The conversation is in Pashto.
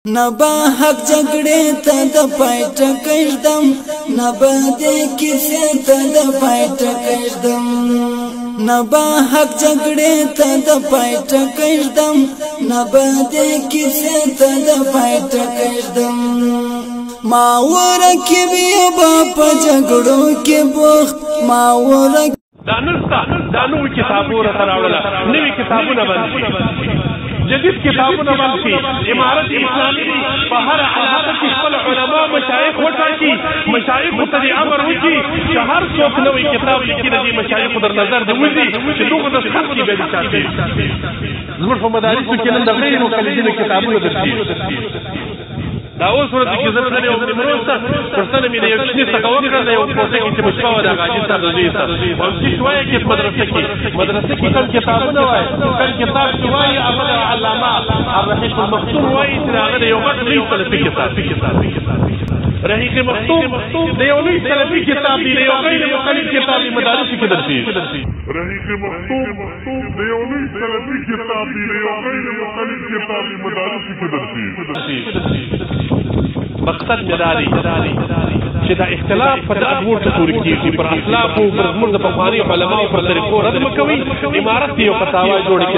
نبا حق جګړې ته د پایټ کېدم نبا دې کیسه ته د پایټ کېدم نبا حق جګړې ته د پایټ کېدم نبا دې کیسه ته د پایټ کېدم ما ورکه بیا په جګړو کې بوخت ما ورکه دانو کتابونه راوړل نوې کتابونه باندې جدید کتابونه باندې امارت اسلامي په هر علاقه کې خپل علما مشایخ وټاکي مشایخ ته امر وکړي چې هر څوک نوې کتاب لیکي د مشایخ در نظر دی وځي چې دوی د خلکو به چاپي زموږ په مدارسو کې نن د غیر مقلدینو کتابونه درسي دا اوس ورته کې زموږ نه یو مروسته پرسنه مې یو شنه څنګه وکړل یو کوټه کې چې مشپاو د غاجي سره راځي او چې شويه کې مدرسه کې کوم کتابونه وای کوم کتاب چې وای هغه علامه الرحيق المختوم وای چې هغه یو غټ لوی فلسفي کتاب رحيق المختوم د یو لوی فلسفي کتاب دی یو غیر مقلد کتاب مدارس کې درسي رحيق المختوم د یو لوی فلسفي کتاب دی یو غیر مقلد کتاب مدارس کې درسي مقصد مداري چې دا اختلاف پر امور ته پوری کیږي پر اخلاق او پر امور د پخواني علماء پر طریقو رد مکوي امارت یو فتاوا جوړه